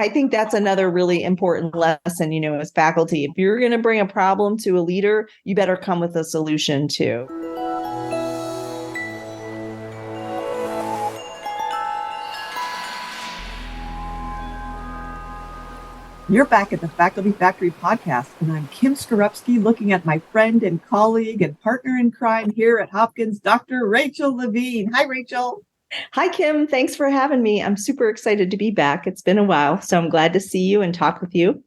I think that's another really important lesson, as faculty. If you're going to bring a problem to a leader, you better come with a solution too. You're back at the Faculty Factory podcast, and I'm Kim Skorupski, looking at my friend and colleague and partner in crime here at Hopkins, Dr. Rachel Levine. Hi, Rachel. Hi, Kim. Thanks for having me. I'm super excited to be back. It's been a while, so I'm glad to see you and talk with you.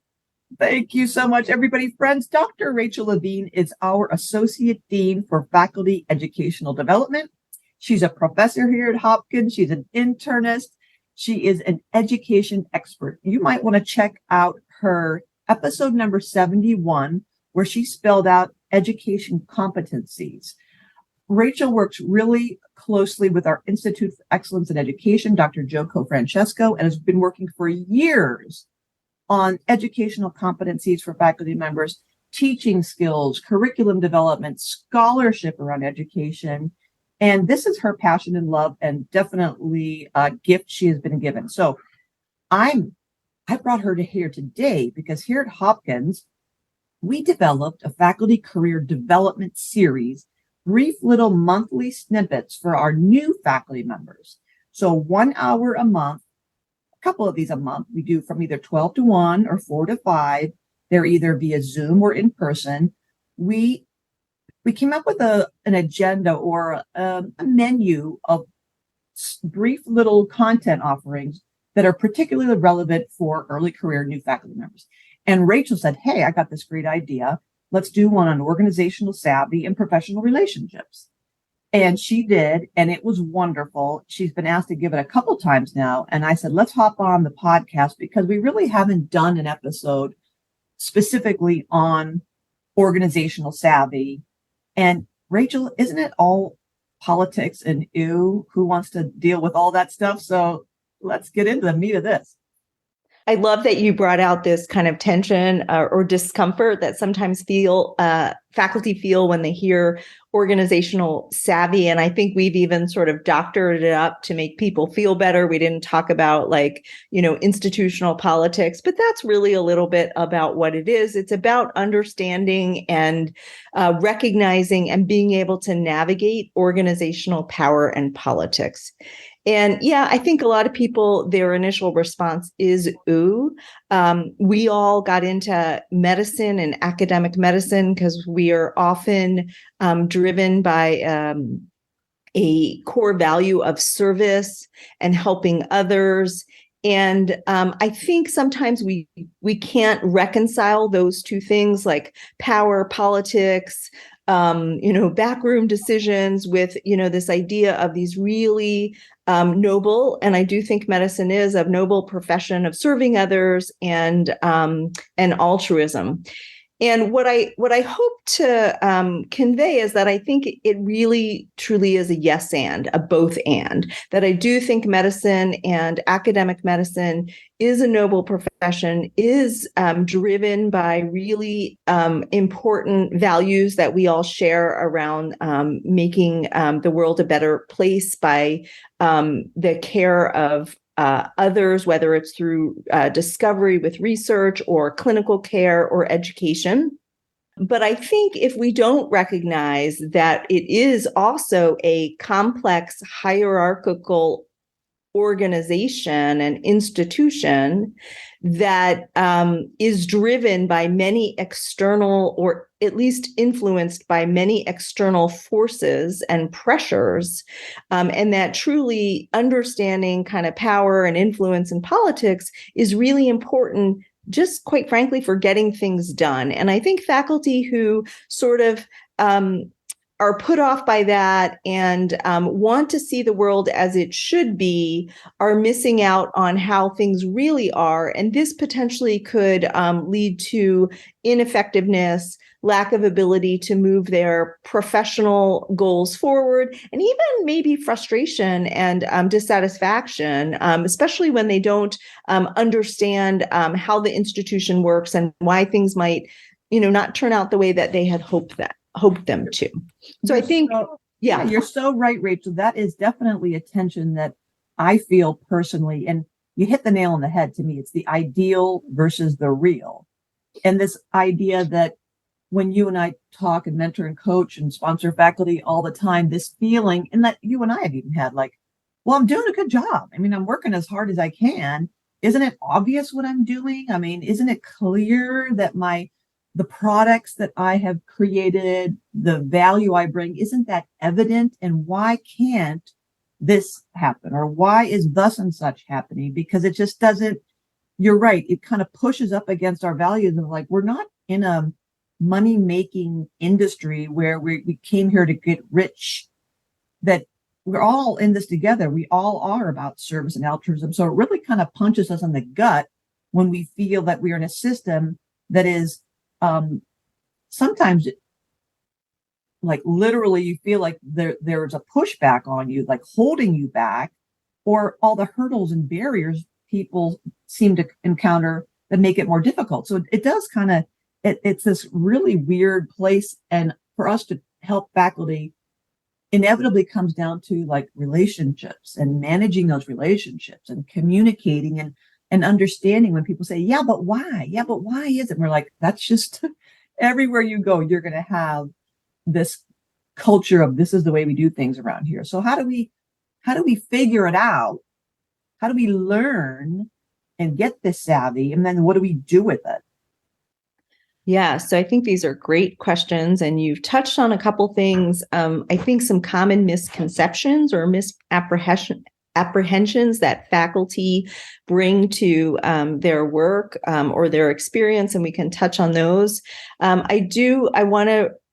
Thank you so much, everybody. Friends, Dr. Rachel Levine is our Associate Dean for Faculty Educational Development. She's a professor here at Hopkins. She's an internist. She is an education expert. You might want to check out her episode number 71, where she spelled out education competencies. Rachel works really closely with our Institute for Excellence in Education, Dr. Joe Cofrancesco, and has been working for years on educational competencies for faculty members, teaching skills, curriculum development, scholarship around education. And this is her passion and love, and definitely a gift she has been given. So I brought her to here today because here at Hopkins, we developed a faculty career development series, brief little monthly snippets for our new faculty members. So 1 hour a month, a couple of these a month, we do from either 12 to 1 or 4 to 5. They're either via Zoom or in person. We came up with an agenda or a menu of brief little content offerings that are particularly relevant for early career new faculty members. And Rachel said, hey, I got this great idea. Let's do one on organizational savvy and professional relationships. And she did, and it was wonderful. She's been asked to give it a couple times now. And I said, let's hop on the podcast because we really haven't done an episode specifically on organizational savvy. And Rachel, isn't it all politics and who wants to deal with all that stuff? So let's get into the meat of this. I love that you brought out this kind of tension or discomfort that sometimes faculty feel when they hear organizational savvy. And I think we've even sort of doctored it up to make people feel better. We didn't talk about institutional politics, but that's really a little bit about what it is. It's about understanding and recognizing and being able to navigate organizational power and politics. And yeah, I think a lot of people, their initial response is, ooh. We all got into medicine and academic medicine because we are often driven by a core value of service and helping others. And I think sometimes we can't reconcile those two things, like power, politics, backroom decisions with, this idea of these really noble, and I do think medicine is a noble profession of serving others and altruism. And what I hope to convey is that I think it really truly is a yes and, a both and, that I do think medicine and academic medicine is a noble profession, is driven by really important values that we all share around making the world a better place by the care of others, whether it's through discovery with research or clinical care or education. But I think if we don't recognize that it is also a complex hierarchical organization and institution that is driven by many external, or at least influenced by many external forces and pressures, and that truly understanding kind of power and influence in politics is really important, just quite frankly, for getting things done. And I think faculty who sort of are put off by that and want to see the world as it should be are missing out on how things really are. And this potentially could lead to ineffectiveness, lack of ability to move their professional goals forward, and even maybe frustration and dissatisfaction, especially when they don't understand how the institution works and why things might, not turn out the way that they had hoped them to. So I think, you're so right, Rachel. That is definitely a tension that I feel personally. And you hit the nail on the head to me. It's the ideal versus the real. And this idea that when you and I talk and mentor and coach and sponsor faculty all the time, this feeling, and that you and I have even had, like, well, I'm doing a good job. I mean, I'm working as hard as I can. Isn't it obvious what I'm doing? I mean, isn't it clear that the products that I have created, the value I bring, isn't that evident? And why can't this happen? Or why is thus and such happening? Because it just doesn't, you're right. It kind of pushes up against our values of, like, we're not in a money making industry where we came here to get rich, that we're all in this together. We all are about service and altruism. So it really kind of punches us in the gut when we feel that we are in a system that is sometimes, like, literally you feel like there's a pushback on you, like holding you back, or all the hurdles and barriers people seem to encounter that make it more difficult. So it does kind of, it's this really weird place. And for us to help faculty, inevitably comes down to, like, relationships and managing those relationships and communicating and understanding when people say, yeah, but why? Yeah, but why is it? And we're like, that's just everywhere you go, you're going to have this culture of, this is the way we do things around here. So how do we figure it out? How do we learn and get this savvy? And then what do we do with it? Yeah, so I think these are great questions, and you've touched on a couple things. I think some common misconceptions or apprehensions that faculty bring to their work or their experience, and we can touch on those.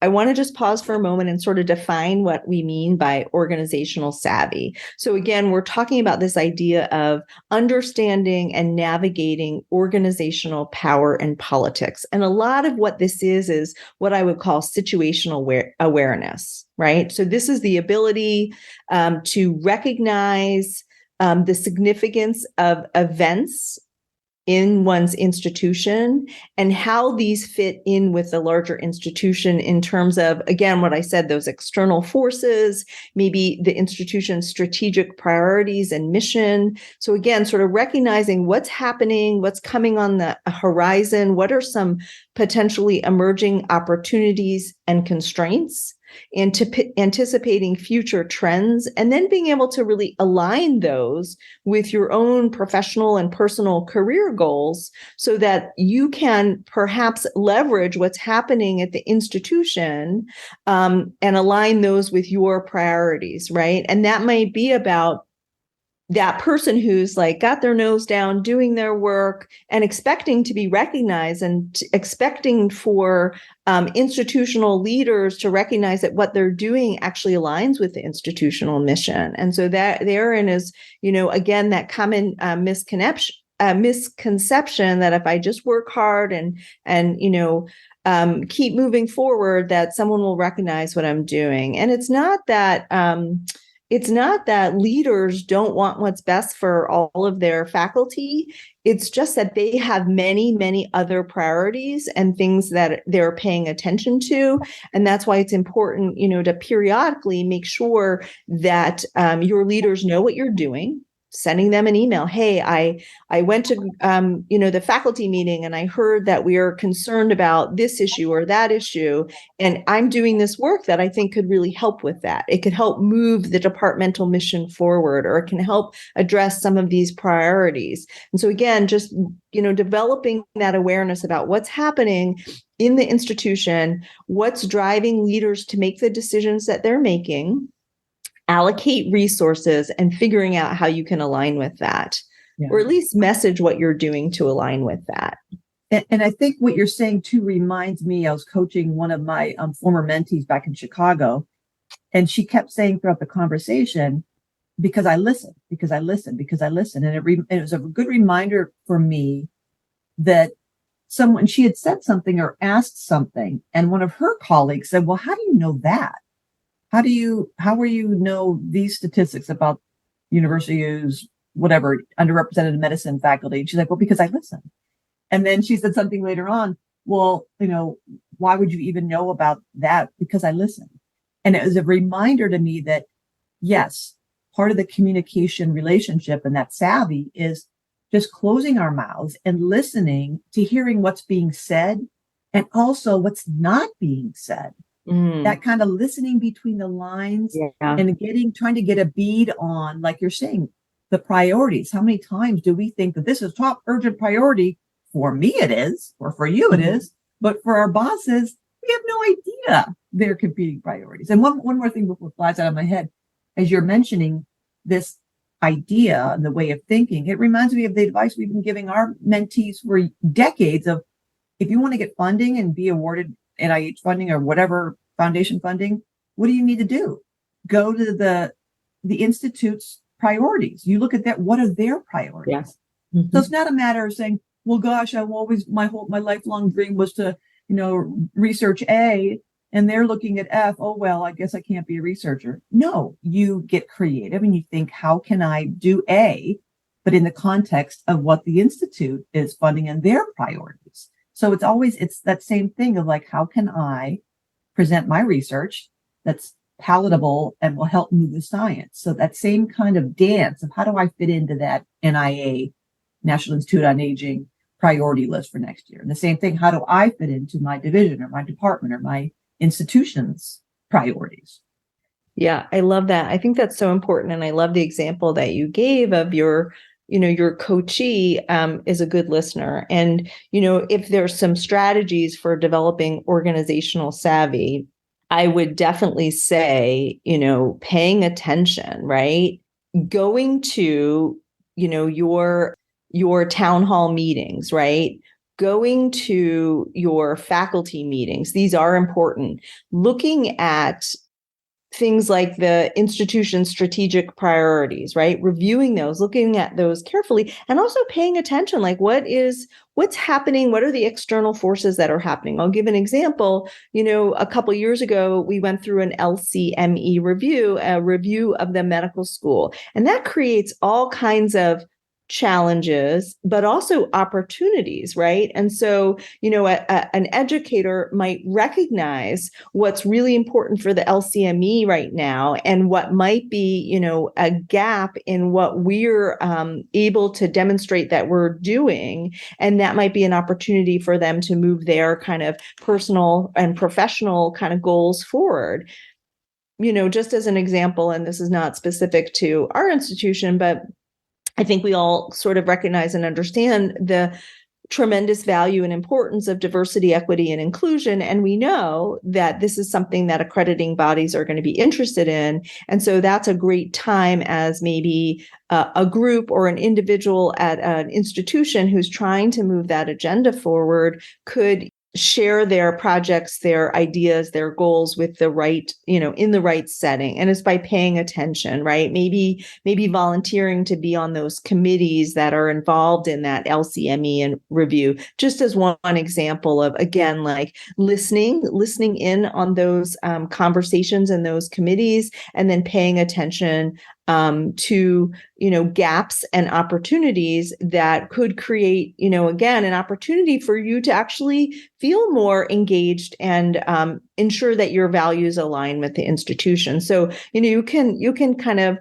I want to just pause for a moment and sort of define what we mean by organizational savvy. So again, we're talking about this idea of understanding and navigating organizational power and politics. And a lot of what this is what I would call situational awareness, right? So this is the ability to recognize the significance of events in one's institution and how these fit in with the larger institution in terms of, again, what I said, those external forces, maybe the institution's strategic priorities and mission. So again, sort of recognizing what's happening, what's coming on the horizon, what are some potentially emerging opportunities and constraints, anticipating future trends, and then being able to really align those with your own professional and personal career goals so that you can perhaps leverage what's happening at the institution and align those with your priorities, right? And that might be about that person who's, like, got their nose down doing their work and expecting to be recognized and expecting for institutional leaders to recognize that what they're doing actually aligns with the institutional mission. And so that therein is, again, that common misconception that if I just work hard and keep moving forward, that someone will recognize what I'm doing. And it's not that leaders don't want what's best for all of their faculty. It's just that they have many, many other priorities and things that they're paying attention to. And that's why it's important, to periodically make sure that your leaders know what you're doing. Sending them an email. Hey, I went to the faculty meeting and I heard that we are concerned about this issue or that issue, and I'm doing this work that I think could really help with that. It could help move the departmental mission forward, or it can help address some of these priorities. And so again, just developing that awareness about what's happening in the institution, what's driving leaders to make the decisions that they're making, allocate resources, and figuring out how you can align with that, or at least message what you're doing to align with that. And I think what you're saying too reminds me, I was coaching one of my former mentees back in Chicago, and she kept saying throughout the conversation, because I listen. And it was a good reminder for me that she had said something or asked something, and one of her colleagues said, well, how do you know that? How will you know these statistics about universities, whatever, underrepresented medicine faculty? And she's like, well, because I listen. And then she said something later on, well, why would you even know about that? Because I listen. And it was a reminder to me that, yes, part of the communication relationship and that savvy is just closing our mouths and listening to hearing what's being said and also what's not being said. That kind of listening between the lines and trying to get a bead on, like you're saying, the priorities. How many times do we think that this is top urgent priority? For me, it is, or for you, it is. But for our bosses, we have no idea their competing priorities. And one more thing before it flies out of my head, as you're mentioning this idea and the way of thinking, it reminds me of the advice we've been giving our mentees for decades of, if you want to get funding and be awarded NIH funding or whatever foundation funding, what do you need to do? Go to the institute's priorities. You look at that. What are their priorities? Yes. So it's not a matter of saying, well, gosh, I've always, my lifelong dream was to, research A, and they're looking at F. Oh, well, I guess I can't be a researcher. No, you get creative and you think, how can I do A, but in the context of what the institute is funding and their priorities. So it's that same thing of like, how can I present my research that's palatable and will help move the science? So that same kind of dance of how do I fit into that NIA, National Institute on Aging, priority list for next year? And the same thing, how do I fit into my division or my department or my institution's priorities? Yeah, I love that. I think that's so important. And I love the example that you gave of your coachee is a good listener. And, if there's some strategies for developing organizational savvy, I would definitely say, paying attention, right? Going to, your town hall meetings, right? Going to your faculty meetings. These are important. Looking at things like the institution's strategic priorities, right? Reviewing those, looking at those carefully, and also paying attention, like what's happening? What are the external forces that are happening? I'll give an example. A couple of years ago, we went through an LCME review, a review of the medical school, and that creates all kinds of challenges, but also opportunities, right? And so, an educator might recognize what's really important for the LCME right now and what might be, a gap in what we're able to demonstrate that we're doing. And that might be an opportunity for them to move their kind of personal and professional kind of goals forward. Just as an example, and this is not specific to our institution, but I think we all sort of recognize and understand the tremendous value and importance of diversity, equity, and inclusion. And we know that this is something that accrediting bodies are going to be interested in. And so that's a great time as maybe a group or an individual at an institution who's trying to move that agenda forward could share their projects, their ideas, their goals with the right, in the right setting. And it's by paying attention, right? Maybe volunteering to be on those committees that are involved in that LCME and review, just as one example of, again, like listening in on those conversations and those committees, and then paying attention to, gaps and opportunities that could create, again, an opportunity for you to actually feel more engaged and ensure that your values align with the institution. So, you can kind of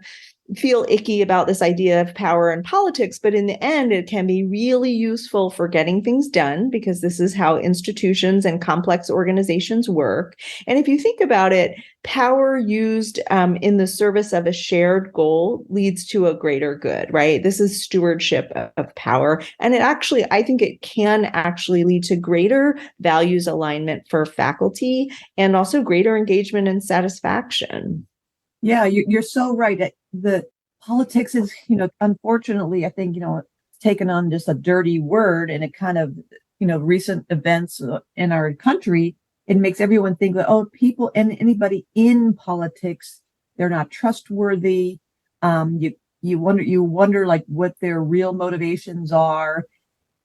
feel icky about this idea of power and politics, but in the end, it can be really useful for getting things done, because this is how institutions and complex organizations work. And if you think about it, power used in the service of a shared goal leads to a greater good, right? This is stewardship of power. And I think it can actually lead to greater values alignment for faculty and also greater engagement and satisfaction. Yeah, you're so right. The politics is, unfortunately, I think, taken on just a dirty word, and it kind of, recent events in our country, it makes everyone think that, oh, people and anybody in politics, they're not trustworthy. You wonder like what their real motivations are.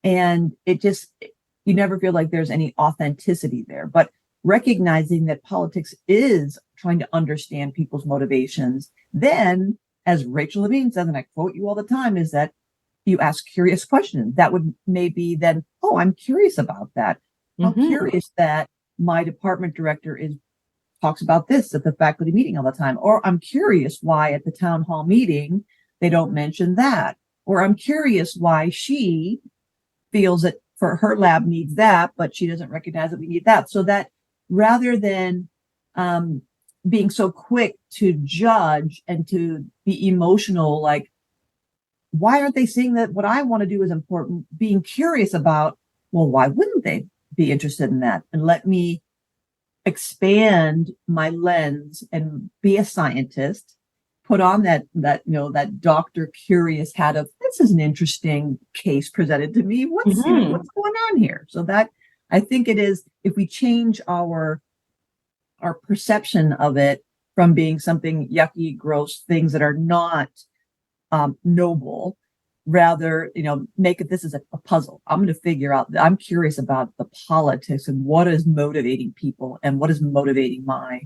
And you never feel like there's any authenticity there. But recognizing that politics is trying to understand people's motivations, then, as Rachel Levine says, and I quote you all the time, is that you ask curious questions. That would maybe then, oh, I'm curious about that. I'm curious that my department director talks about this at the faculty meeting all the time. Or I'm curious why at the town hall meeting, they don't mention that. Or I'm curious why she feels that for her lab needs that, but she doesn't recognize that we need that. So that rather than being so quick to judge and to be emotional, like, why aren't they seeing that what I want to do is important? Being curious about, well, why wouldn't they be interested in that? And let me expand my lens and be a scientist, put on that doctor curious hat of, this is an interesting case presented to me. What's going on here? So that, I think it is, if we change our perception of it from being something yucky, gross, things that are not noble, rather, make it, this is a puzzle. I'm going to figure out, I'm curious about the politics and what is motivating people and what is motivating my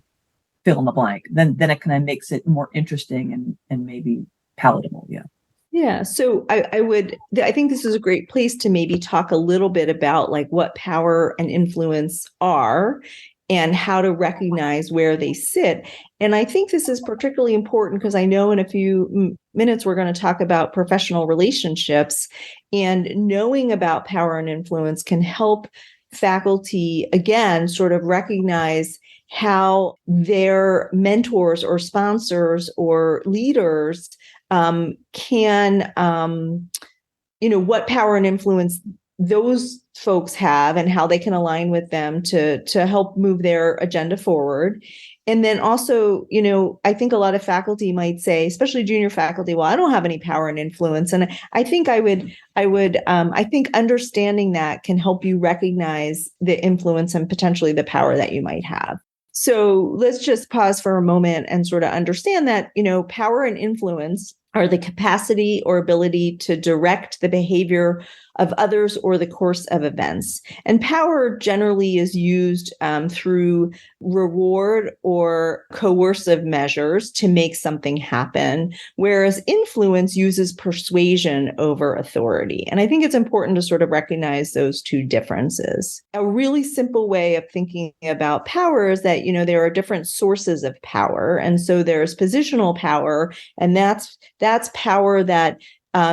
fill in the blank. Then it kind of makes it more interesting and maybe palatable. Yeah. Yeah. So I think this is a great place to maybe talk a little bit about like what power and influence are and how to recognize where they sit. And I think this is particularly important because I know in a few minutes we're going to talk about professional relationships, and knowing about power and influence can help faculty, again, sort of recognize how their mentors or sponsors or leaders can, what power and influence those folks have and how they can align with them to help move their agenda forward. And then also, I think a lot of faculty might say, especially junior faculty, well, I don't have any power and influence. And I think I think understanding that can help you recognize the influence and potentially the power that you might have. So let's just pause for a moment and sort of understand that, power and influence are the capacity or ability to direct the behavior of others or the course of events. And power generally is used through reward or coercive measures to make something happen, whereas influence uses persuasion over authority. And I think it's important to sort of recognize those two differences. A really simple way of thinking about power is that, there are different sources of power. And so there's positional power, and that's power that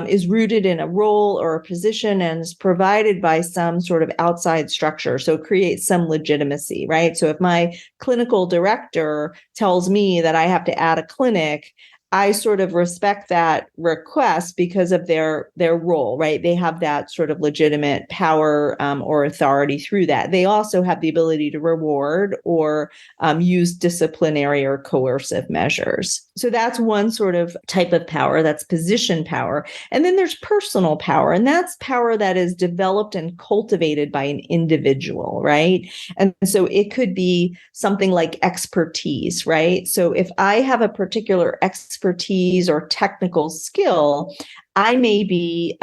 is rooted in a role or a position and is provided by some sort of outside structure. So it creates some legitimacy, right? So if my clinical director tells me that I have to add a clinic, I sort of respect that request because of their role, right? They have that sort of legitimate power or authority through that. They also have the ability to reward or use disciplinary or coercive measures. So that's one sort of type of power, that's position power. And then there's personal power, and that's power that is developed and cultivated by an individual, right? And so it could be something like expertise, right? So if I have a particular expertise or technical skill, I may be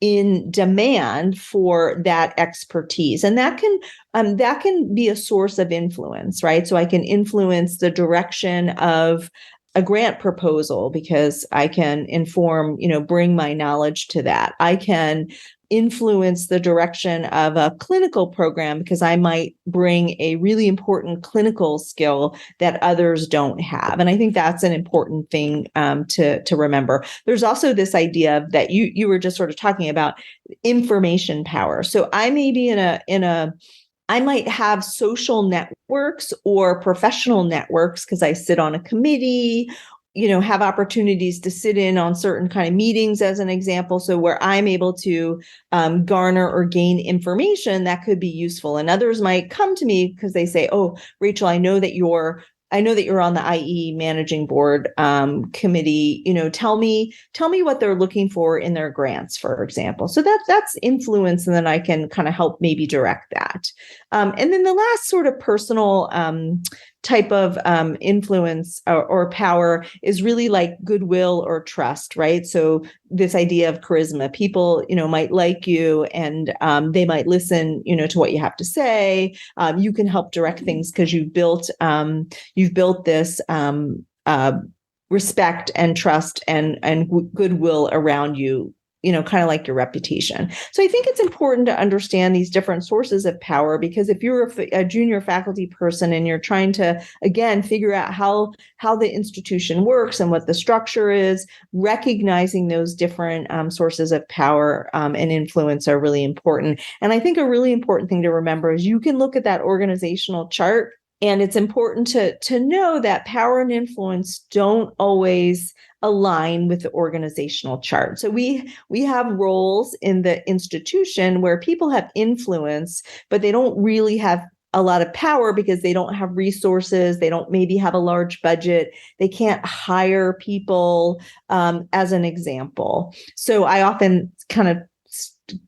in demand for that expertise, and that can be a source of influence, right? So I can influence the direction of a grant proposal because I can inform, bring my knowledge to that. I can influence the direction of a clinical program because I might bring a really important clinical skill that others don't have. And I think that's an important thing to remember. There's also this idea that you were just sort of talking about information power. So I may be I might have social networks or professional networks because I sit on a committee, have opportunities to sit in on certain kind of meetings as an example. So where I'm able to garner or gain information that could be useful. And others might come to me because they say, oh, Rachel, I know that you're on the IE managing board committee. Tell me what they're looking for in their grants, for example. So that's influence, and then I can kind of help maybe direct that. And then the last sort of personal type of influence or power is really like goodwill or trust, right? So this idea of charisma, people, might like you and they might listen, to what you have to say. You can help direct things because you've built this respect and trust and goodwill around you kind of like your reputation. So I think it's important to understand these different sources of power, because if you're a junior faculty person and you're trying to, again, figure out how the institution works and what the structure is, recognizing those different sources of power and influence are really important. And I think a really important thing to remember is you can look at that organizational chart, and it's important to know that power and influence don't always align with the organizational chart. So we have roles in the institution where people have influence, but they don't really have a lot of power because they don't have resources. They don't maybe have a large budget. They can't hire people, as an example. So I often kind of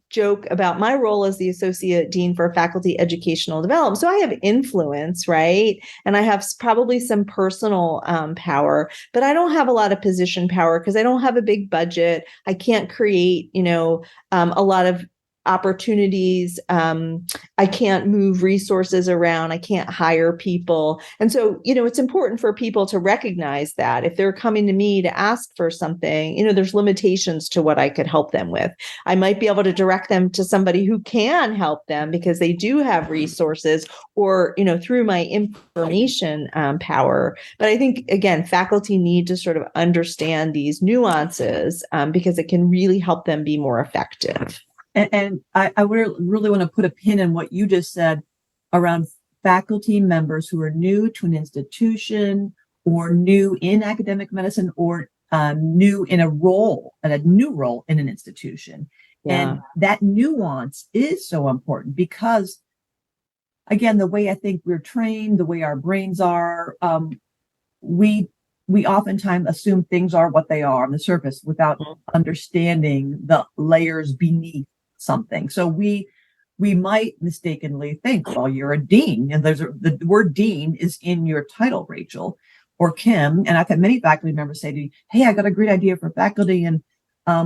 joke about my role as the Associate Dean for Faculty Educational Development. So I have influence, right? And I have probably some personal power, but I don't have a lot of position power because I don't have a big budget. I can't create, a lot of opportunities. I can't move resources around. I can't hire people. And so, it's important for people to recognize that if they're coming to me to ask for something, there's limitations to what I could help them with. I might be able to direct them to somebody who can help them because they do have resources, or, through my information power. But I think, again, faculty need to sort of understand these nuances because it can really help them be more effective. And I would really want to put a pin in what you just said around faculty members who are new to an institution or new in academic medicine or new in a new role in an institution. Yeah. And that nuance is so important because, again, the way I think we're trained, the way our brains are, we oftentimes assume things are what they are on the surface without understanding the layers beneath something. So we might mistakenly think, well, you're a dean, and the word dean is in your title, Rachel or Kim. And I've had many faculty members say to me, hey, I got a great idea for faculty, and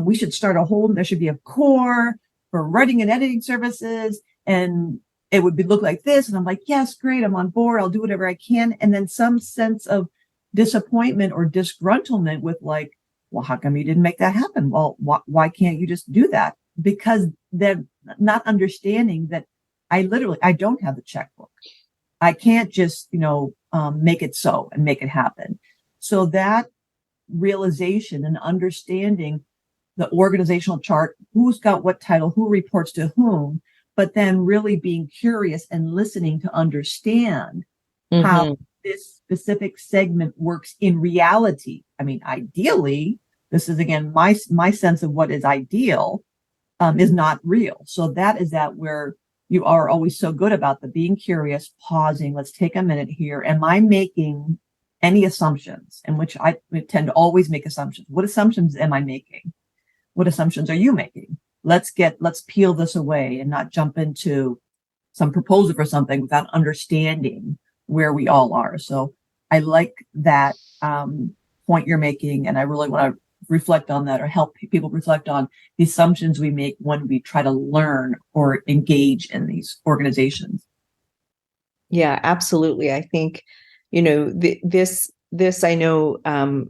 we should start there should be a core for writing and editing services, and it would look like this. And I'm like, yes, great, I'm on board, I'll do whatever I can. And then some sense of disappointment or disgruntlement with like, well, how come you didn't make that happen? Well, why can't you just do that? Because they're not understanding that I don't have the checkbook. I can't just, make it so and make it happen. So that realization and understanding the organizational chart, who's got what title, who reports to whom, but then really being curious and listening to understand how this specific segment works in reality. I mean, ideally, this is again, my sense of what is ideal. Is not real. So that is where you are always so good about the being curious, pausing. Let's take a minute here. Am I making any assumptions? In which I tend to always make assumptions. What assumptions am I making? What assumptions are you making? Let's peel this away and not jump into some proposal for something without understanding where we all are. So I like that point you're making, and I really want to reflect on that or help people reflect on the assumptions we make when we try to learn or engage in these organizations. Yeah, absolutely. I think, this I know,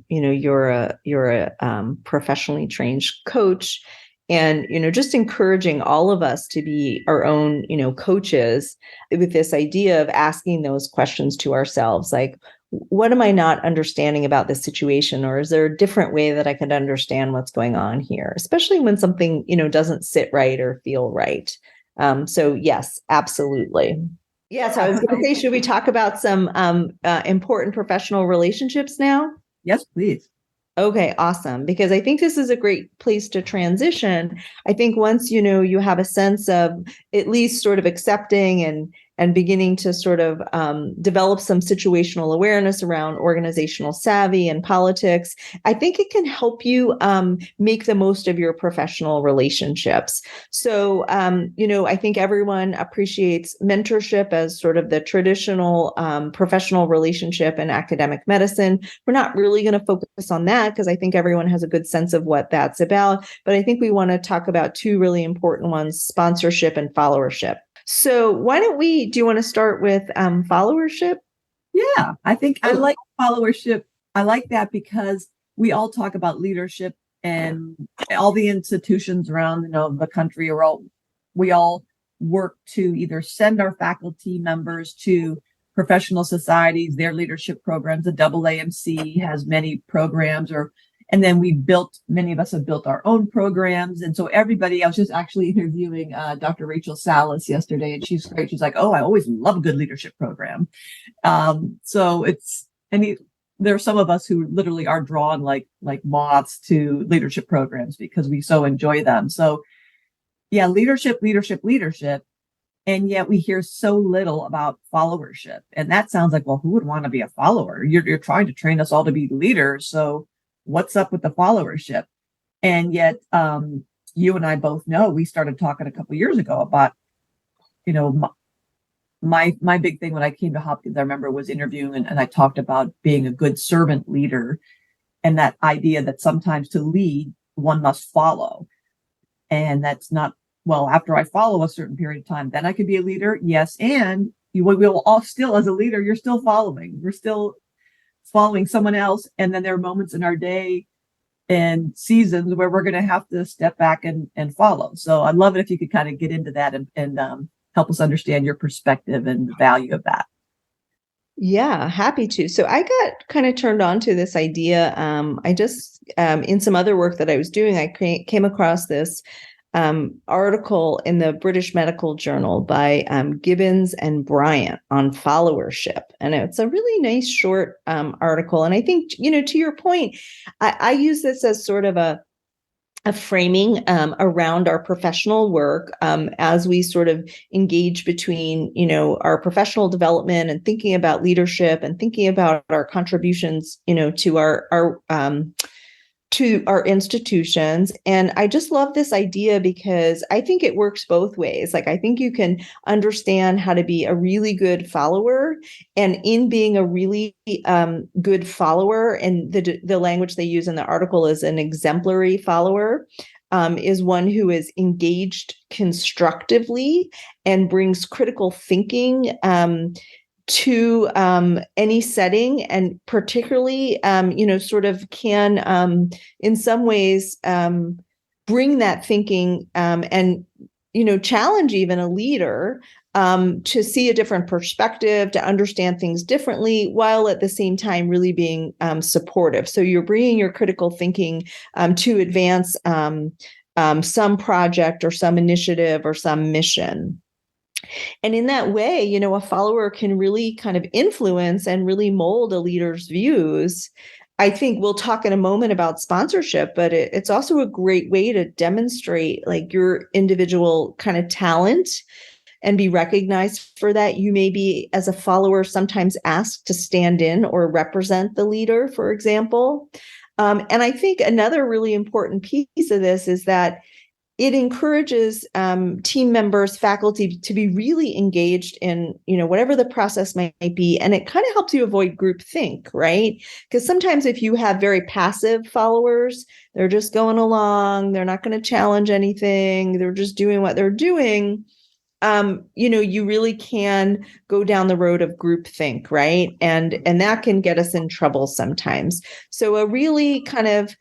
you're a professionally trained coach, and, just encouraging all of us to be our own, coaches with this idea of asking those questions to ourselves, like, what am I not understanding about this situation? Or is there a different way that I could understand what's going on here? Especially when something, doesn't sit right or feel right. So yes, absolutely. Yeah. So I was going to say, should we talk about some important professional relationships now? Yes, please. Okay, awesome. Because I think this is a great place to transition. I think once, you have a sense of at least sort of accepting and beginning to sort of develop some situational awareness around organizational savvy and politics, I think it can help you make the most of your professional relationships. So, I think everyone appreciates mentorship as sort of the traditional professional relationship in academic medicine. We're not really going to focus on that because I think everyone has a good sense of what that's about. But I think we want to talk about two really important ones: sponsorship and followership. So do you want to start with followership? Yeah, I think I like followership. I like that because we all talk about leadership and all the institutions around, the country we all work to either send our faculty members to professional societies, their leadership programs. The AAMC has many programs, and then many of us have built our own programs. And so I was just actually interviewing Dr. Rachel Salas yesterday, and she's great. She's like, oh, I always love a good leadership program. There are some of us who literally are drawn like moths to leadership programs because we so enjoy them. So yeah, leadership. And yet we hear so little about followership. And that sounds like, well, who would want to be a follower? You're trying to train us all to be leaders. So what's up with the followership? And yet, you and I both know, we started talking a couple of years ago about, my big thing when I came to Hopkins, I remember was interviewing and I talked about being a good servant leader, and that idea that sometimes to lead, one must follow. And that's not, well, after I follow a certain period of time, then I could be a leader. Yes. And you will all still, as a leader, you're still following. We're still following someone else. And then there are moments in our day and seasons where we're going to have to step back and follow. So I'd love it if you could kind of get into that and help us understand your perspective and the value of that. Yeah, happy to. So I got kind of turned on to this idea. I just, in some other work that I was doing, I came across this article in the British Medical Journal by Gibbons and Bryant on followership. And it's a really nice short article. And I think, to your point, I use this as sort of a framing around our professional work as we sort of engage between, our professional development and thinking about leadership and thinking about our contributions, to our institutions. And I just love this idea because I think it works both ways. Like, I think you can understand how to be a really good follower, and in being a really good follower, and the language they use in the article is an exemplary follower, is one who is engaged constructively and brings critical thinking to any setting, and particularly, sort of can, in some ways, bring that thinking and, challenge even a leader to see a different perspective, to understand things differently, while at the same time really being supportive. So you're bringing your critical thinking to advance some project or some initiative or some mission. And in that way, a follower can really kind of influence and really mold a leader's views. I think we'll talk in a moment about sponsorship, but it's also a great way to demonstrate like your individual kind of talent and be recognized for that. You may be, as a follower, sometimes asked to stand in or represent the leader, for example. And I think another really important piece of this is that it encourages team members, faculty to be really engaged in, whatever the process might be. And it kind of helps you avoid groupthink, right? Because sometimes if you have very passive followers, they're just going along, they're not going to challenge anything, they're just doing what they're doing. You really can go down the road of groupthink, right? And that can get us in trouble sometimes. So a really kind of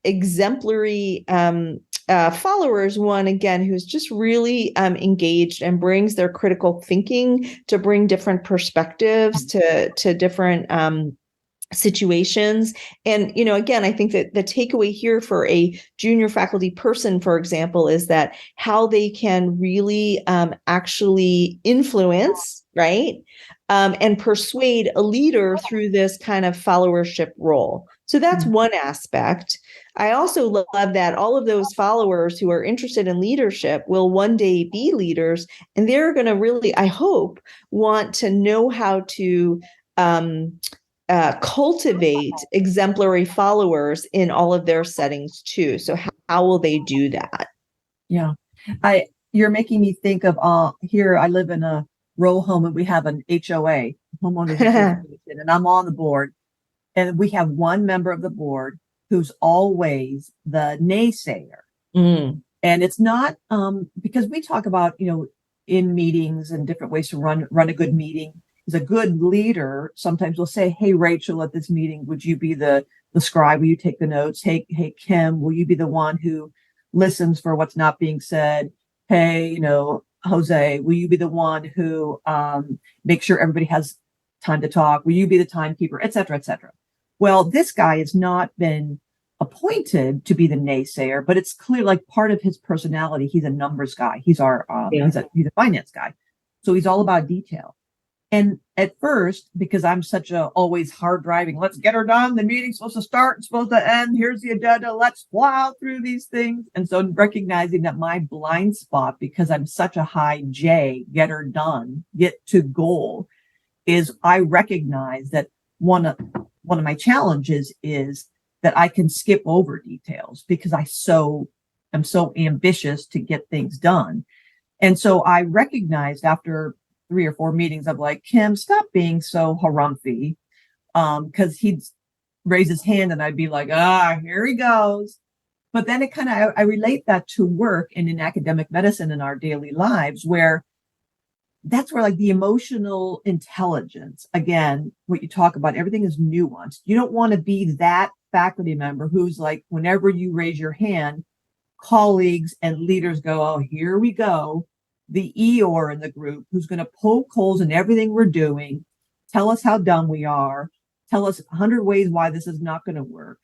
exemplary followers, one again who's just really engaged and brings their critical thinking to bring different perspectives to different situations. And again, I think that the takeaway here for a junior faculty person, for example, is that how they can really actually influence, right, and persuade a leader through this kind of followership role. So that's one aspect. I also love that all of those followers who are interested in leadership will one day be leaders, and they're going to really, I hope, want to know how to cultivate exemplary followers in all of their settings too. So how will they do that? Yeah, you're making me think of here. I live in a row home, and we have an HOA, homeowners association, and I'm on the board. And we have one member of the board who's always the naysayer. And it's not because we talk about, in meetings and different ways to run a good meeting. is a good leader sometimes will say, hey, Rachel, at this meeting, would you be the scribe? Will you take the notes? Hey, Kim, will you be the one who listens for what's not being said? Hey, Jose, will you be the one who makes sure everybody has time to talk? Will you be the timekeeper, et cetera, et cetera? Well, this guy has not been appointed to be the naysayer, but it's clear, like, part of his personality. He's a numbers guy. He's our he's a finance guy, so he's all about detail. And at first, because I'm such a always hard driving, let's get her done. The meeting's supposed to start, it's supposed to end. Here's the agenda. Let's plow through these things. And so recognizing that my blind spot, because I'm such a high J, get her done, get to goal, is I recognize that one of my challenges is that I can skip over details because I'm so ambitious to get things done. And so I recognized after 3 or 4 meetings, I'm like, Kim, stop being so harumphy. Because he'd raise his hand and I'd be like, here he goes. But then it kind of, I relate that to work and in academic medicine in our daily lives, where that's where, like, the emotional intelligence, again, what you talk about, everything is nuanced. You don't want to be that faculty member who's like, whenever you raise your hand, colleagues and leaders go, oh, here we go. The Eeyore in the group who's going to poke holes in everything we're doing, tell us how dumb we are, tell us 100 ways why this is not going to work.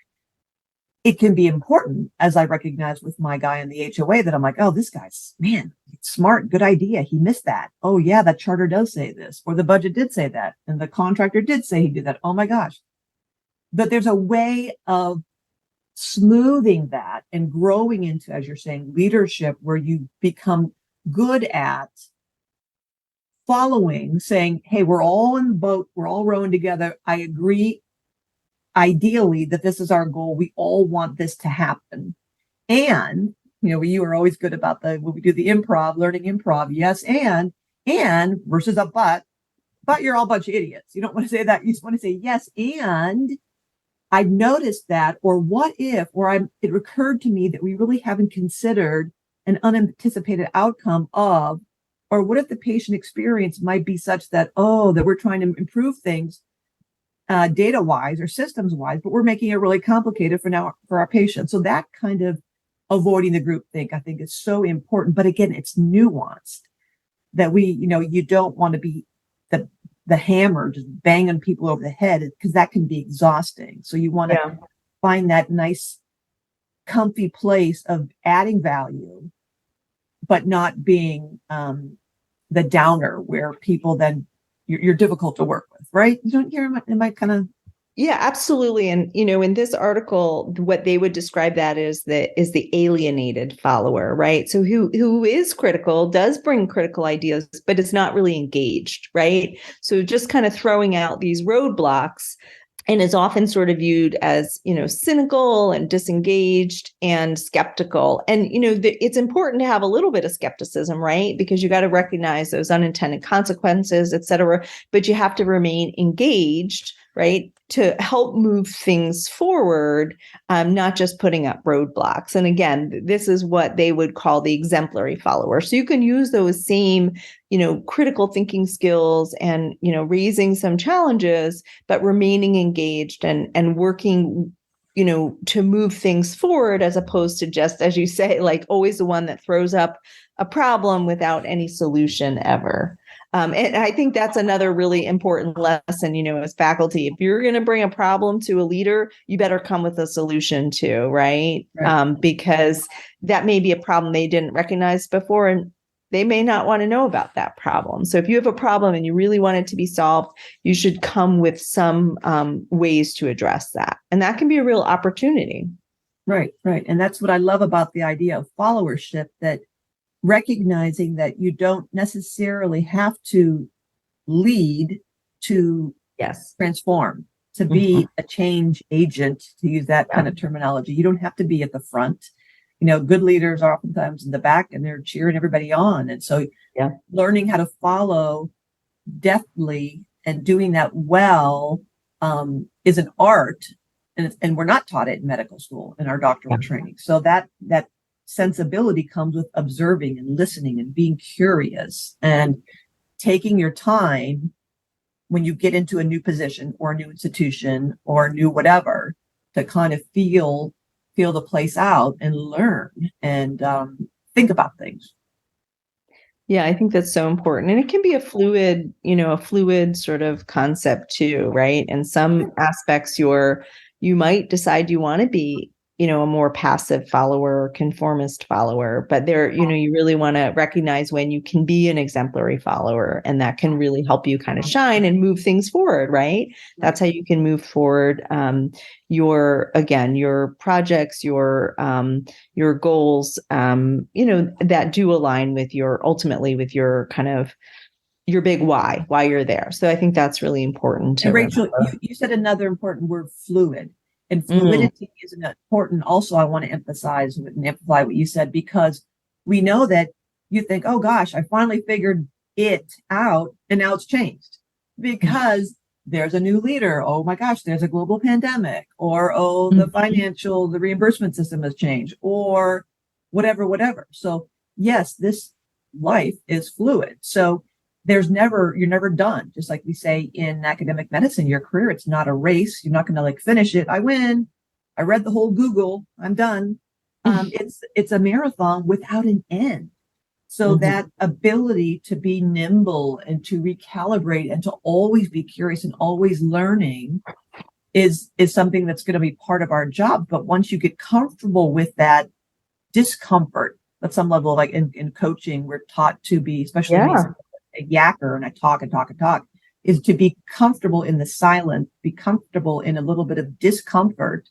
It can be important, as I recognize with my guy in the HOA, that I'm like, oh, this guy's, man, smart, good idea. He missed that. Oh, yeah, that charter does say this, or the budget did say that, and the contractor did say he did that. Oh, my gosh. But there's a way of smoothing that and growing into, as you're saying, leadership, where you become good at following, saying, hey, we're all in the boat, we're all rowing together. I agree, ideally, that this is our goal. We all want this to happen. And, you are always good about when we do the learning improv, yes, and versus a but you're all a bunch of idiots. You don't want to say that. You just want to say yes, and I've noticed that, or what if, it occurred to me that we really haven't considered an unanticipated outcome of, or what if the patient experience might be such that, that we're trying to improve things data wise or systems wise, but we're making it really complicated for our patients. So that kind of avoiding the group think, I think, is so important. But again, it's nuanced, that you don't want to be the hammer just banging people over the head, because that can be exhausting. So you want to find that nice, comfy place of adding value, but not being the downer where people then you're difficult to work with, right? You don't hear, am I kind of? Yeah, absolutely. And, in this article, what they would describe that is the alienated follower, right? So who is critical, does bring critical ideas, but is not really engaged, right? So just kind of throwing out these roadblocks, and is often sort of viewed as, cynical and disengaged and skeptical. And, it's important to have a little bit of skepticism, right? Because you got to recognize those unintended consequences, et cetera, but you have to remain engaged, right, to help move things forward, not just putting up roadblocks. And again, this is what they would call the exemplary follower. So you can use those same, critical thinking skills and, raising some challenges, but remaining engaged and working, to move things forward, as opposed to just, as you say, like always the one that throws up a problem without any solution ever. And I think that's another really important lesson, as faculty. If you're going to bring a problem to a leader, you better come with a solution too, right? Because that may be a problem they didn't recognize before, and they may not want to know about that problem. So if you have a problem and you really want it to be solved, you should come with some ways to address that. And that can be a real opportunity. Right. And that's what I love about the idea of followership, that recognizing that you don't necessarily have to lead to transform, to be a change agent, to use that kind of terminology. You don't have to be at the front. Good leaders are oftentimes in the back and they're cheering everybody on. And so learning how to follow deftly and doing that well is an art. And we're not taught it in medical school in our doctoral training. So that sensibility comes with observing and listening and being curious and taking your time when you get into a new position or a new institution or a new whatever, to kind of feel the place out and learn and think about things. Yeah, I think that's so important. And it can be a fluid sort of concept too, right? In some aspects, you might decide you want to be, a more passive follower or conformist follower, but you really want to recognize when you can be an exemplary follower, and that can really help you kind of shine and move things forward, right? That's how you can move forward your projects, your goals, that do align with ultimately with your kind of your big why you're there. So I think that's really important to And Rachel, remember. you said another important word, fluid. And Mm, fluidity is an important, also, I want to emphasize and amplify what you said, because we know that you think, oh gosh, I finally figured it out and now it's changed because there's a new leader. Oh my gosh, there's a global pandemic, or, oh, the reimbursement system has changed, or whatever. So yes, this life is fluid. So you're never done. Just like we say in academic medicine, your career, it's not a race. You're not going to like finish it. I win. I read the whole Google. I'm done. It's a marathon without an end. So that ability to be nimble and to recalibrate and to always be curious and always learning is something that's going to be part of our job. But once you get comfortable with that discomfort, at some level, like in coaching, we're taught to be, especially me, a yacker, and I talk and talk and talk, is to be comfortable in the silence, be comfortable in a little bit of discomfort.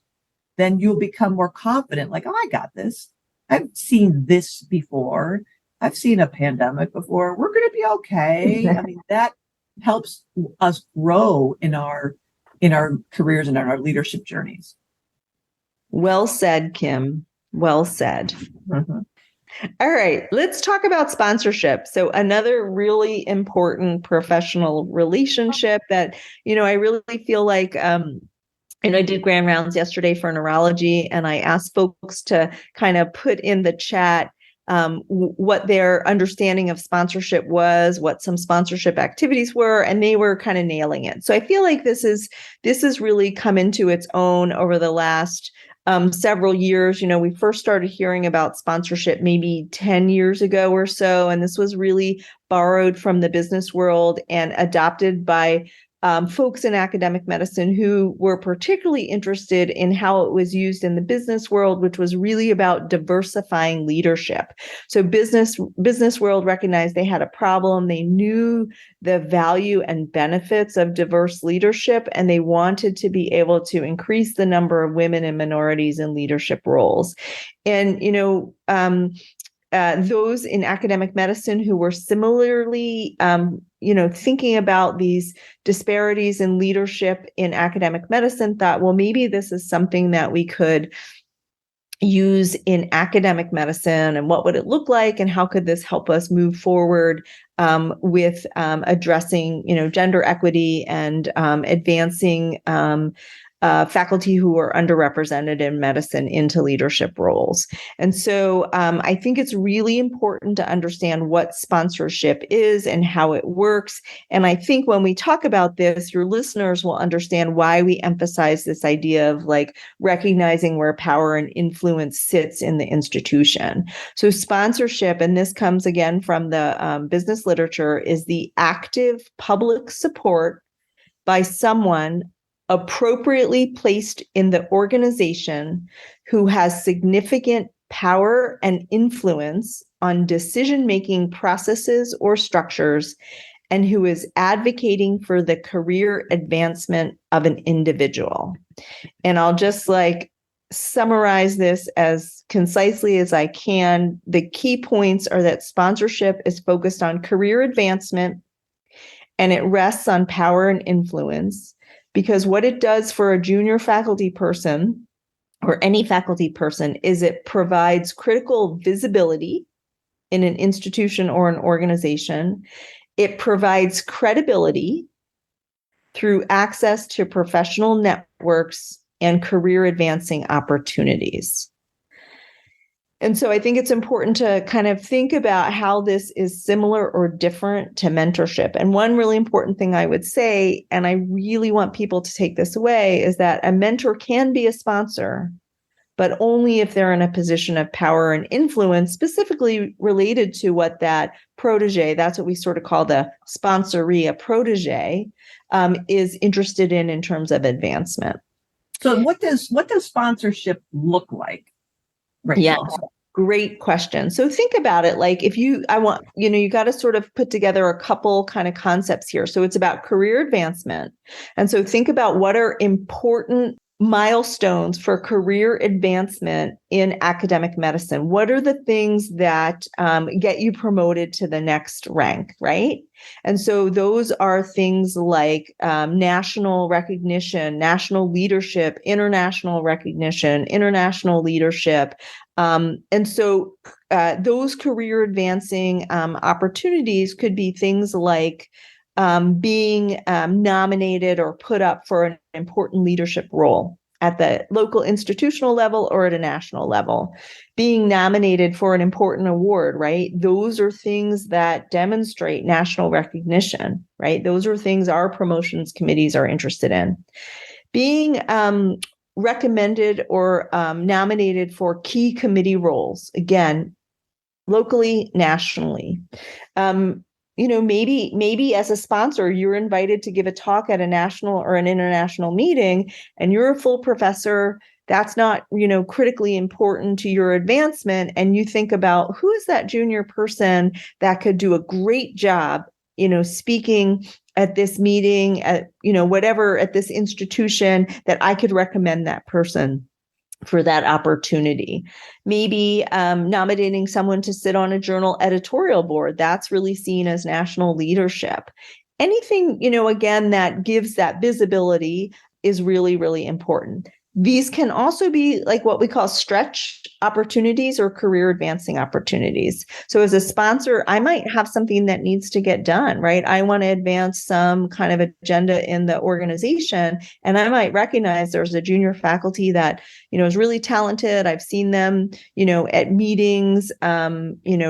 Then you'll become more confident. Like, oh, I got this. I've seen this before. I've seen a pandemic before. We're going to be okay. I mean, that helps us grow in our careers and in our leadership journeys. Well said, Kim. Well said. All right, let's talk about sponsorship. So another really important professional relationship that, I really feel like, I did grand rounds yesterday for neurology, and I asked folks to kind of put in the chat what their understanding of sponsorship was, what some sponsorship activities were, and they were kind of nailing it. So I feel like this has really come into its own over the last several years. We first started hearing about sponsorship maybe 10 years ago or so, and this was really borrowed from the business world and adopted by folks in academic medicine who were particularly interested in how it was used in the business world, which was really about diversifying leadership. So business world recognized they had a problem. They knew the value and benefits of diverse leadership, and they wanted to be able to increase the number of women and minorities in leadership roles. And, those in academic medicine who were similarly, thinking about these disparities in leadership in academic medicine thought, well, maybe this is something that we could use in academic medicine, and what would it look like, and how could this help us move forward with addressing, gender equity and advancing faculty who are underrepresented in medicine into leadership roles. And so I think it's really important to understand what sponsorship is and how it works. And I think when we talk about this, your listeners will understand why we emphasize this idea of like recognizing where power and influence sits in the institution. So sponsorship, and this comes again from the business literature, is the active public support by someone appropriately placed in the organization who has significant power and influence on decision-making processes or structures, and who is advocating for the career advancement of an individual. And I'll just summarize this as concisely as I can. The key points are that sponsorship is focused on career advancement, and it rests on power and influence. Because what it does for a junior faculty person or any faculty person is it provides critical visibility in an institution or an organization. It provides credibility through access to professional networks and career advancing opportunities. And so I think it's important to kind of think about how this is similar or different to mentorship. And one really important thing I would say, and I really want people to take this away, is that a mentor can be a sponsor, but only if they're in a position of power and influence, specifically related to what that protege, that's what we sort of call the sponsoree, a protege, is interested in terms of advancement. So what does sponsorship look like, Rachel? Yeah, great question. So think about it like you got to sort of put together a couple kind of concepts here. So it's about career advancement. And so think about what are important milestones for career advancement in academic medicine. What are the things that get you promoted to the next rank, right? And so those are things like national recognition, national leadership, international recognition, international leadership. And so those career advancing opportunities could be things like being nominated or put up for an important leadership role at the local institutional level or at a national level, being nominated for an important award, right? Those are things that demonstrate national recognition, right? Those are things our promotions committees are interested in. Being recommended or nominated for key committee roles, again, locally, nationally. Maybe as a sponsor, you're invited to give a talk at a national or an international meeting, and you're a full professor. That's not, critically important to your advancement. And you think about who is that junior person that could do a great job, speaking at this meeting, at, whatever, at this institution, that I could recommend that person for that opportunity. Maybe nominating someone to sit on a journal editorial board. That's really seen as national leadership. Anything, again, that gives that visibility is really, really important. These can also be like what we call stretch opportunities or career advancing opportunities. So as a sponsor, I might have something that needs to get done, right? I want to advance some kind of agenda in the organization, and I might recognize there's a junior faculty that, is really talented. I've seen them, at meetings,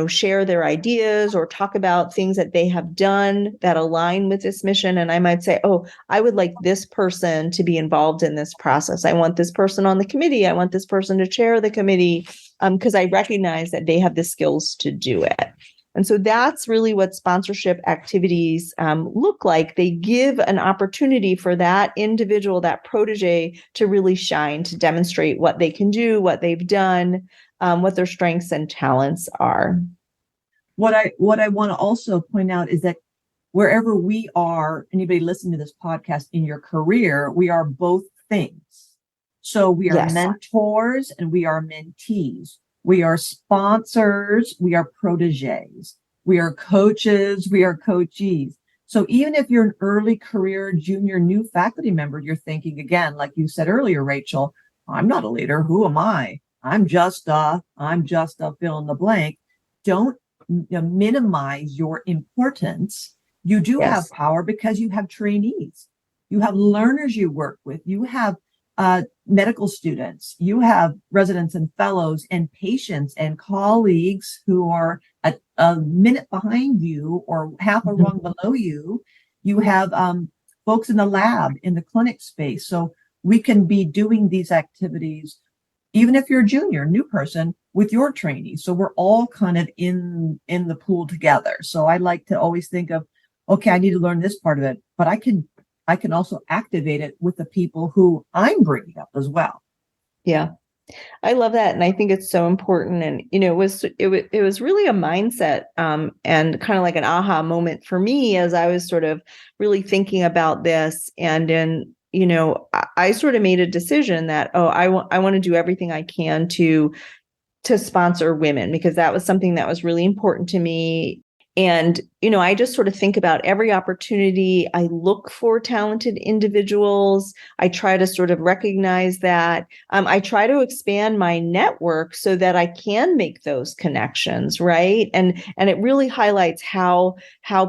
share their ideas or talk about things that they have done that align with this mission. And I might say, oh, I would like this person to be involved in this process. I want this person on the committee. I want this person to chair the committee because I recognize that they have the skills to do it. And so that's really what sponsorship activities look like. They give an opportunity for that individual, that protege, to really shine, to demonstrate what they can do, what they've done, what their strengths and talents are. What I want to also point out is that wherever we are, anybody listening to this podcast in your career, we are both things. So we are mentors and we are mentees. We are sponsors. We are proteges. We are coaches. We are coachees. So even if you're an early career junior new faculty member, you're thinking again, like you said earlier, Rachel, I'm not a leader. Who am I? I'm just a fill in the blank. Don't minimize your importance. You do have power because you have trainees. You have learners you work with. You have medical students, you have residents and fellows and patients and colleagues who are a minute behind you or half a rung below you. You have folks in the lab, in the clinic space. So we can be doing these activities, even if you're a junior, new person, with your trainees. So we're all kind of in the pool together. So I like to always think of, okay, I need to learn this part of it, but I can also activate it with the people who I'm bringing up as well. Yeah, I love that. And I think it's so important. And, it was really a mindset and kind of like an aha moment for me as I was sort of really thinking about this. And then, I sort of made a decision that, I want to do everything I can to sponsor women, because that was something that was really important to me. And, I just sort of think about every opportunity. I look for talented individuals. I try to sort of recognize that. I try to expand my network so that I can make those connections, right? And it really highlights how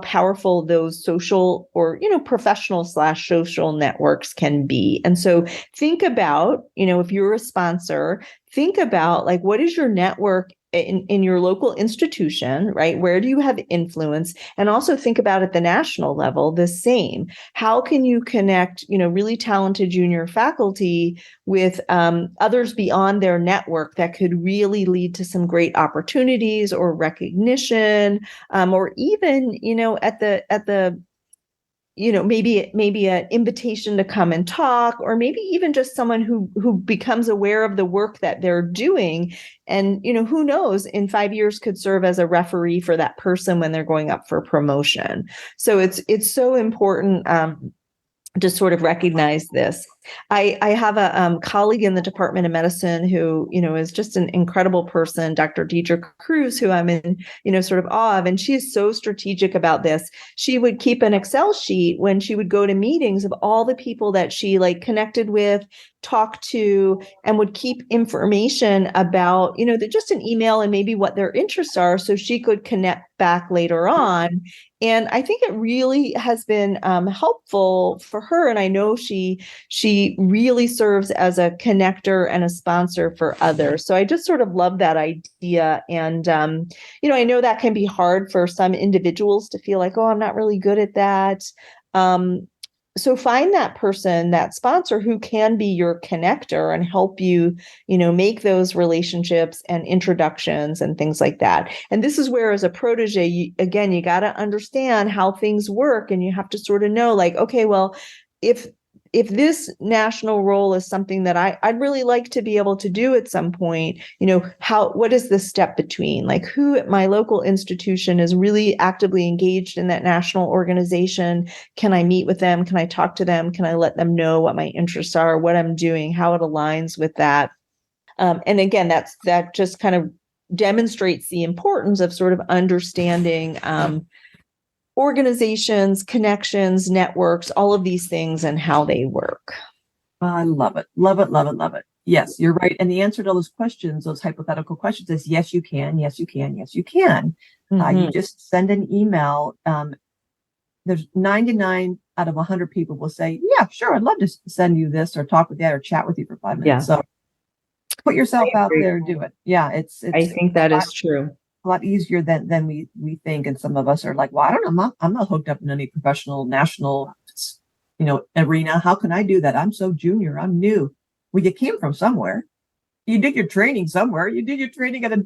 powerful those social or, professional/social networks can be. And so think about, if you're a sponsor, think about like, what is your network in your local institution, right? Where do you have influence? And also think about at the national level, the same. How can you connect, really talented junior faculty with others beyond their network that could really lead to some great opportunities or recognition, or even, at the maybe an invitation to come and talk, or maybe even just someone who becomes aware of the work that they're doing. And, who knows, in 5 years could serve as a referee for that person when they're going up for promotion. So it's so important to sort of recognize this. I have a colleague in the Department of Medicine who, is just an incredible person, Dr. Deidre Cruz, who I'm in, sort of awe of. And she is so strategic about this. She would keep an Excel sheet when she would go to meetings of all the people that she like connected with, talked to, and would keep information about, just an email and maybe what their interests are, so she could connect back later on. And I think it really has been helpful for her. And I know she really serves as a connector and a sponsor for others. So I just sort of love that idea. And, I know that can be hard for some individuals to feel like, oh, I'm not really good at that. So find that person, that sponsor who can be your connector and help you, make those relationships and introductions and things like that. And this is where, as a protege, you got to understand how things work, and you have to sort of know, like, okay, well, if this national role is something that I'd really like to be able to do at some point, what is the step between, like, who at my local institution is really actively engaged in that national organization? Can I meet with them? Can I talk to them? Can I let them know what my interests are, what I'm doing, how it aligns with that? And again, that just kind of demonstrates the importance of sort of understanding organizations, connections, networks, all of these things and how they work. I love it. Love it. Love it. Love it. Yes, you're right. And the answer to all those questions, those hypothetical questions, is yes, you can. Yes, you can. Yes, you can. Mm-hmm. You just send an email. There's 99 out of 100 people will say, yeah, sure, I'd love to send you this or talk with you or chat with you for 5 minutes. Yeah. So put yourself out there, do it. Yeah, it's I think that is true. A lot easier than we think. And some of us are like, well, I don't know, I'm not hooked up in any professional national arena. How can I do that? I'm so junior, I'm new. Well, you came from somewhere. You did your training somewhere. You did your training at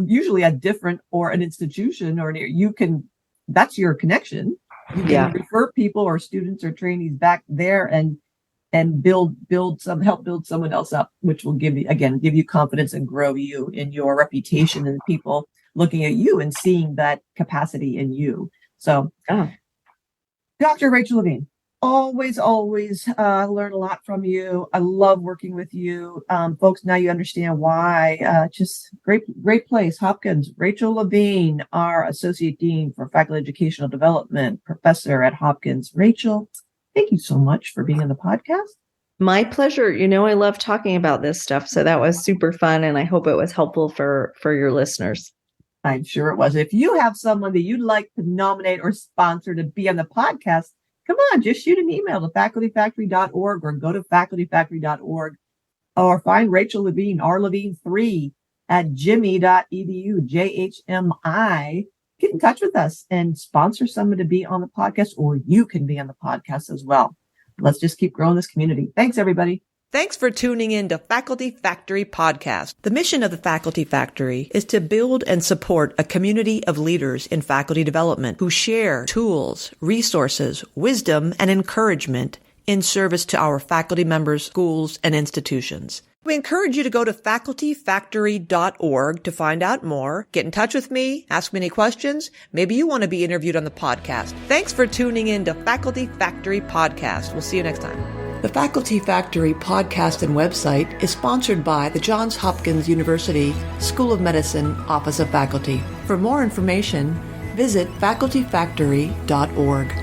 usually a different or an institution, or that's your connection. You can refer people or students or trainees back there and help build someone else up, which will give you confidence and grow you in your reputation and people looking at you and seeing that capacity in you. So, Dr. Rachel Levine, always learn a lot from you. I love working with you. Folks, now you understand why. Just great place. Hopkins, Rachel Levine, our Associate Dean for Faculty Educational Development, Professor at Hopkins. Rachel, thank you so much for being on the podcast. My pleasure. I love talking about this stuff. So that was super fun. And I hope it was helpful for your listeners. I'm sure it was. If you have someone that you'd like to nominate or sponsor to be on the podcast, come on, just shoot an email to facultyfactory.org or go to facultyfactory.org, or find Rachel Levine, rlevine3 at jimmy.edu, JHMI. Get in touch with us and sponsor someone to be on the podcast, or you can be on the podcast as well. Let's just keep growing this community. Thanks, everybody. Thanks for tuning in to Faculty Factory Podcast. The mission of the Faculty Factory is to build and support a community of leaders in faculty development who share tools, resources, wisdom, and encouragement in service to our faculty members, schools, and institutions. We encourage you to go to facultyfactory.org to find out more. Get in touch with me, ask me any questions. Maybe you want to be interviewed on the podcast. Thanks for tuning in to Faculty Factory Podcast. We'll see you next time. The Faculty Factory podcast and website is sponsored by the Johns Hopkins University School of Medicine Office of Faculty. For more information, visit facultyfactory.org.